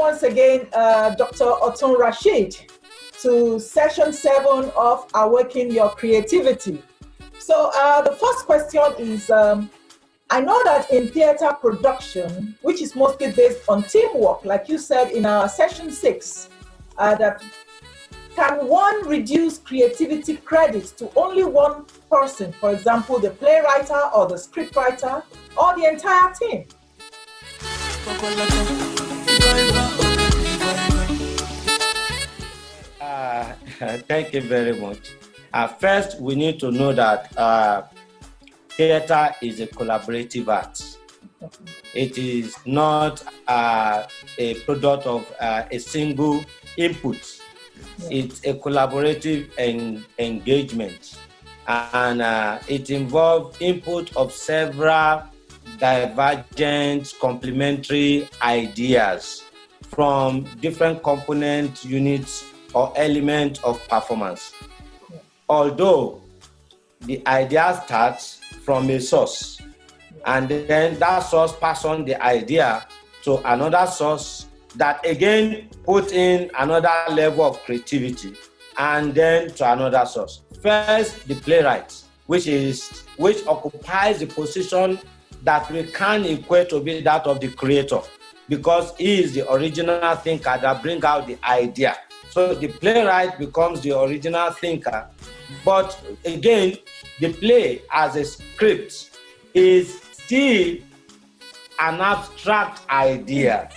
once again Dr. OTUN Rasheed to session 7 of Awaken Your Creativity. So the first question is, I know that in theater production, which is mostly based on teamwork, like you said in our session 6, that can one reduce creativity credit to only one person, for example, the playwright or the scriptwriter or the entire team? Thank you very much. First, we need to know that theater is a collaborative art. It is not a product of a single input. It's a collaborative engagement, and it involves input of several divergent complementary ideas from different component units or elements of performance. Although the idea starts from a source, and then that source passes on the idea to another source that again put in another level of creativity, and then to another source. First, the playwright, which occupies the position that we can equate to be that of the creator, because he is the original thinker that brings out the idea. So the playwright becomes the original thinker. But again, the play as a script is still an abstract idea.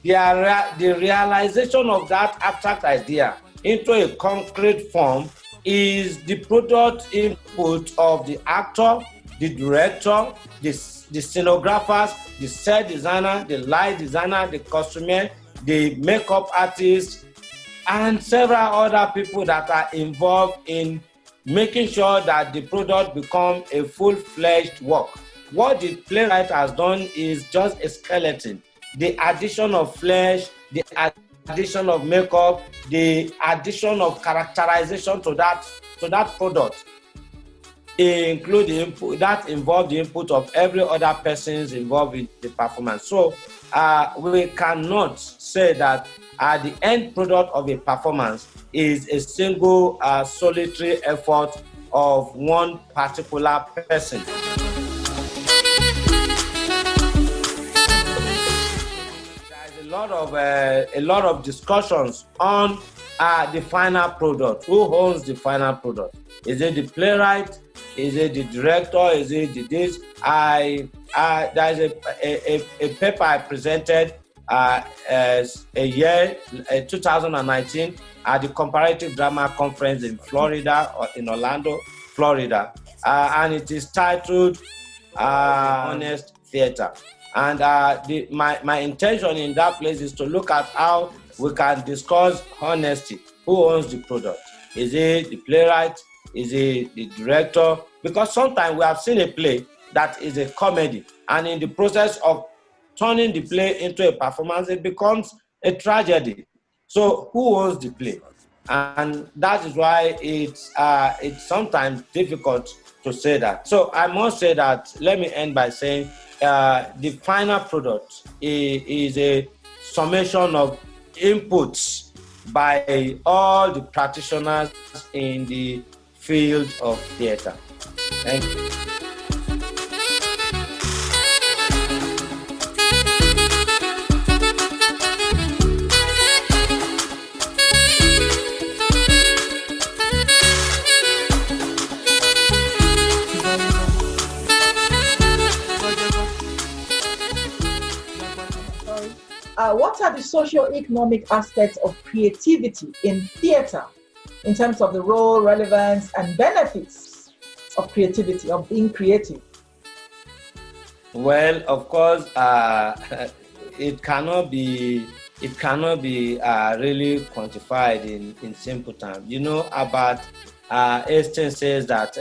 The realization of that abstract idea into a concrete form is the product input of the actor, the director, the scenographers, the set designer, the light designer, the costumier, the makeup artist, and several other people that are involved in making sure that the product becomes a full-fledged work. What the playwright has done is just a skeleton. The addition of flesh, the addition of makeup, the addition of characterization to that product, include the input that involve the input of every other persons involved in the performance. So we cannot say that the end product of a performance is a single solitary effort of one particular person. A lot of discussions on the final product. Who owns the final product? Is it the playwright? Is it the director? Is it the this? There's a paper I presented as a year 2019 at the Comparative Drama Conference in Florida, or in Orlando, Florida, and it is titled Honest Theater. And my intention in that place is to look at how we can discuss honesty. Who owns the product? Is it the playwright? Is it the director? Because sometimes we have seen a play that is a comedy, and in the process of turning the play into a performance, it becomes a tragedy. So who owns the play? And that is why it's sometimes difficult to say that. So I must say that, let me end by saying the final product is a summation of inputs by all the practitioners in the field of theater. Thank you. What are the socio-economic aspects of creativity in theater in terms of the role, relevance, and benefits of creativity, of being creative? Well, of course, it cannot be really quantified in simple terms. You know, about Einstein says that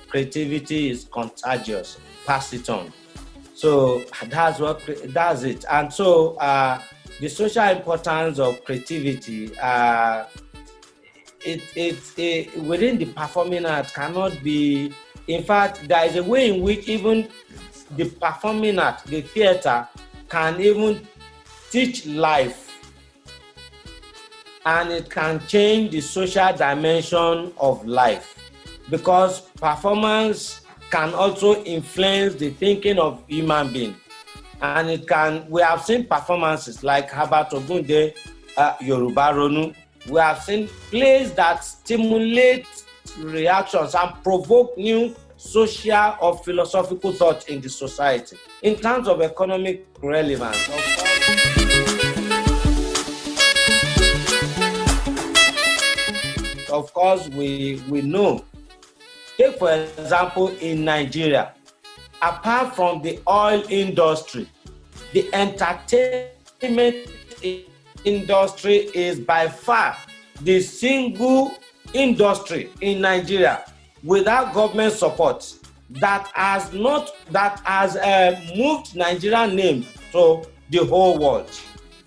creativity is contagious, pass it on. So that's it. And so the social importance of creativity, within the performing art cannot be. In fact, there is a way in which even the performing art, the theater, can even teach life and it can change the social dimension of life, because performance can also influence the thinking of human beings. And we have seen performances like Herbert Ogunde, Yoruba Ronu. We have seen plays that stimulate reactions and provoke new social or philosophical thought in the society. In terms of economic relevance, of course, we know. Take, for example, in Nigeria, apart from the oil industry, the entertainment industry is by far the single industry in Nigeria without government support that has moved Nigerian name to the whole world.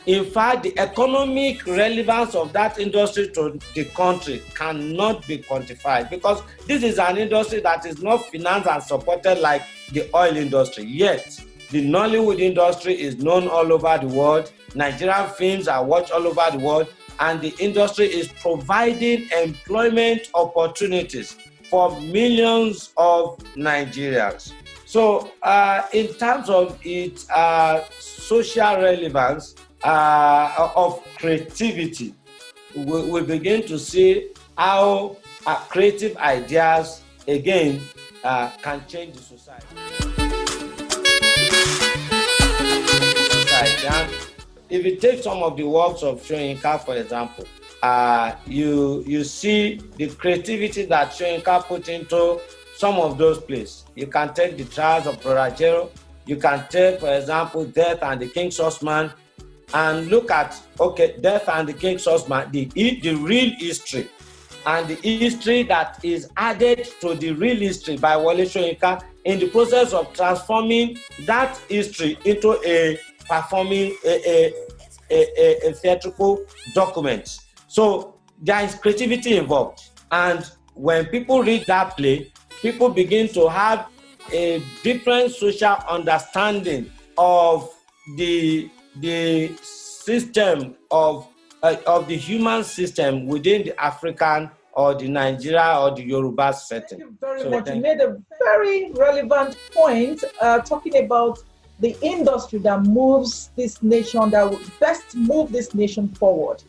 In fact, the economic relevance of that industry to the country cannot be quantified, because this is an industry that is not financed and supported like the oil industry. Yet, the Nollywood industry is known all over the world. Nigerian films are watched all over the world, and the industry is providing employment opportunities for millions of Nigerians. So, in terms of its social relevance of creativity, we begin to see how creative ideas, again, can change the society. And if you take some of the works of Soyinka, for example, you see the creativity that Soyinka put into some of those plays. You can take The Trials of Brother Jero. You can take, for example, Death and the King's Horseman, and look at, Death and the King's Horseman, the real history, and the history that is added to the real history by Wole Soyinka in the process of transforming that history into a performing a theatrical document. So there is creativity involved, and when people read that play, people begin to have a different social understanding of the system of the human system within the African or the Nigeria or the Yoruba setting. Thank you very much. You made a very relevant point talking about the industry that moves this nation, that would best move this nation forward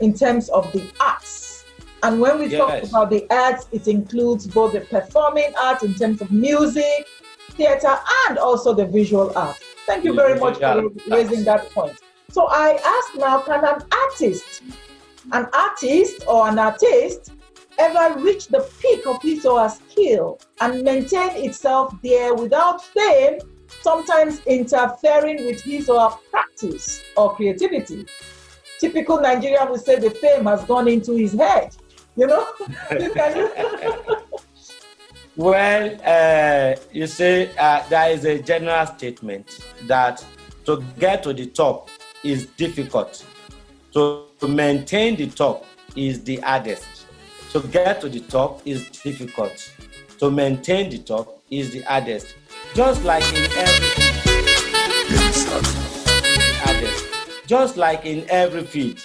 in terms of the arts. And when we talk about the arts, it includes both the performing arts in terms of music, theater, and also the visual art. Thank you very much for raising that point. So I ask now, can an artist or an artist ever reach the peak of his or her skill and maintain itself there without fame sometimes interfering with his or her practice or creativity? Typical Nigerian would say the fame has gone into his head. You know? Well, you say there is a general statement that to get to the top is difficult. To maintain the top is the hardest. To get to the top is difficult. To maintain the top is the hardest. Just like in every Just like in every field,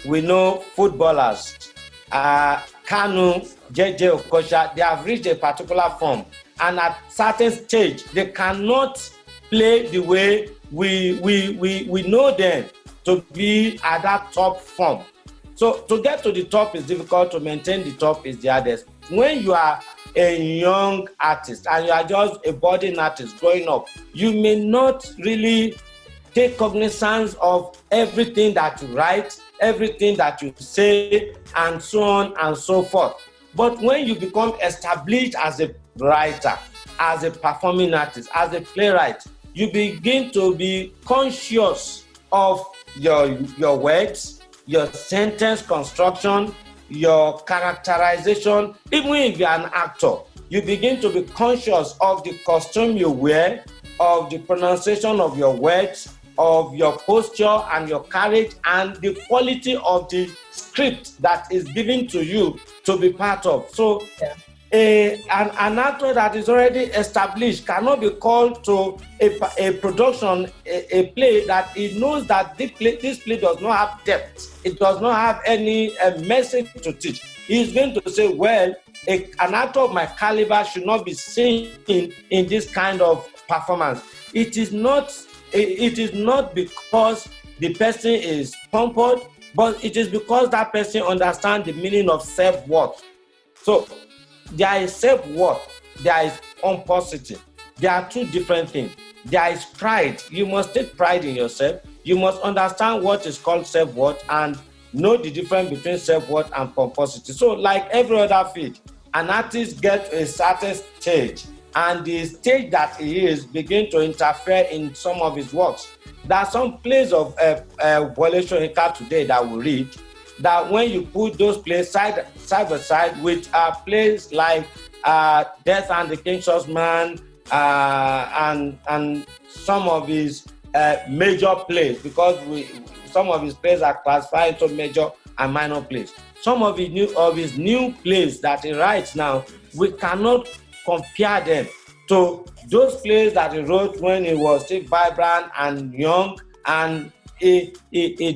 we know footballers, Kanu, JJ Okocha, they have reached a particular form, and at certain stage, they cannot play the way we know them to be at that top form. So to get to the top is difficult, to maintain the top is the hardest. When you are a young artist and you are just a budding artist growing up, you may not really take cognizance of everything that you write, everything that you say, and so on and so forth. But when you become established as a writer, as a performing artist, as a playwright, you begin to be conscious of your words, your sentence construction, your characterization. Even if you're an actor, you begin to be conscious of the costume you wear, of the pronunciation of your words, of your posture and your carriage, and the quality of the script that is given to you to be part of. So an actor that is already established cannot be called to a production, a play that he knows that this play does not have depth. It does not have any message to teach. He's going to say, well, an actor of my caliber should not be seen in this kind of performance. It is not because the person is pompous, but it is because that person understands the meaning of self-worth. So there is self-worth, there is pomposity. There are two different things. There is pride. You must take pride in yourself. You must understand what is called self-worth and know the difference between self-worth and pomposity. So like every other field, an artist gets to a certain stage, and the stage that he is begin to interfere in some of his works. There are some plays of Wole Soyinka today that we read, that when you put those plays side by side with plays like Death and the King's Horseman and some of his major plays, because some of his plays are classified into major and minor plays. Some of his new plays that he writes now, we cannot compare them to those plays that he wrote when he was still vibrant and young, and he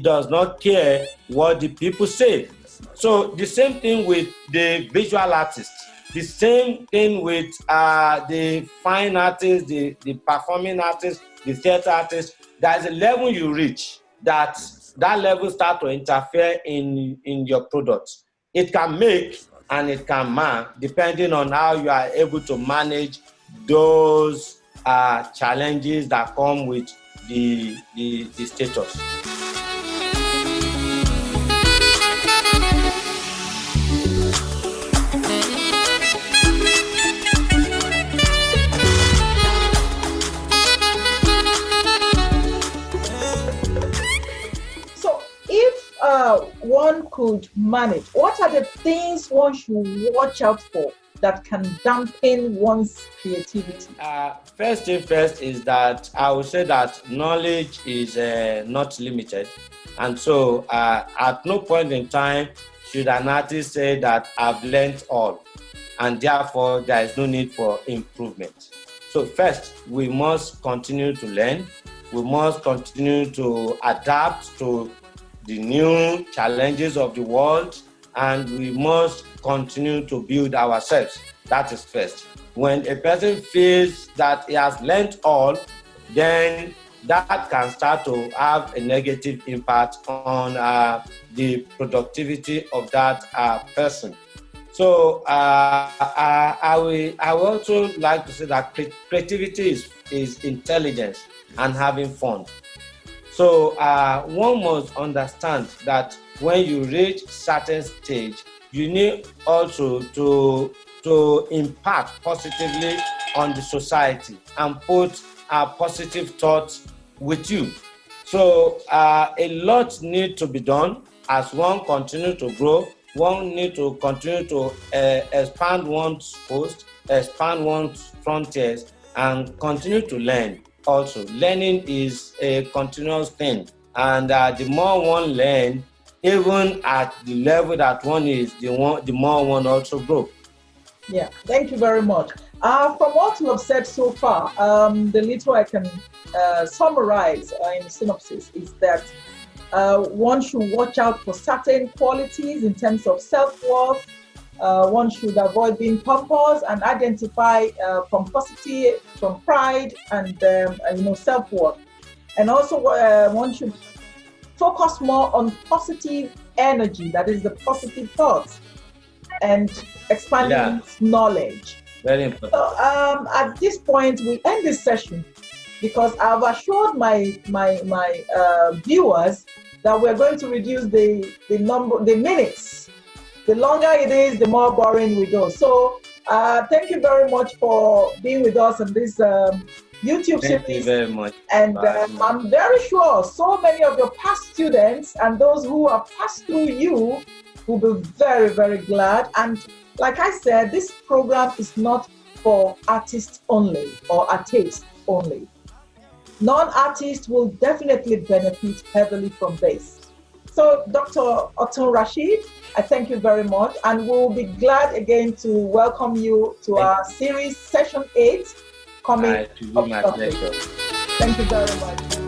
does not care what the people say. So the same thing with the visual artists, the same thing with the fine artists, the performing artists, the theater artists. There's a level you reach that level start to interfere in your products. It can make and it can mar, depending on how you are able to manage those challenges that come with the status. So if one could manage, what are the things one should watch out for that can dampen one's creativity? First thing first is that I would say that knowledge is not limited. And so at no point in time should an artist say that I've learned all, and therefore there is no need for improvement. So first, we must continue to learn. We must continue to adapt to the new challenges of the world, and we must continue to build ourselves. That is first. When a person feels that he has learned all, then that can start to have a negative impact on the productivity of that person. So I will also like to say that creativity is intelligence and having fun. So one must understand that when you reach certain stage, you need also to impact positively on the society and put positive thoughts with you. So a lot need to be done as one continue to grow. One need to continue to expand one's post, expand one's frontiers, and continue to learn. Also, learning is a continuous thing, and the more one learn, even at the level that one is, the more one also grow. Yeah, thank you very much. From what you have said so far, the little I can summarize in synopsis is that one should watch out for certain qualities in terms of self-worth. One should avoid being pompous and identify pomposity from pride and self-worth. And also one should focus more on positive energy, that is the positive thoughts, and expanding knowledge. Very important. So at this point, we end this session because I've assured my viewers that we're going to reduce the minutes. The longer it is, the more boring we go. So thank you very much for being with us on this YouTube series. Thank you very much. And I'm very sure so many of your past students and those who have passed through you will be very, very glad. And like I said, this program is not for artists only or artists only. Non-artists will definitely benefit heavily from this. So, Dr. Otun Rasheed, I thank you very much, and we'll be glad again to welcome you to our series, Session 8, coming to be my up. pleasure. Thank you very much.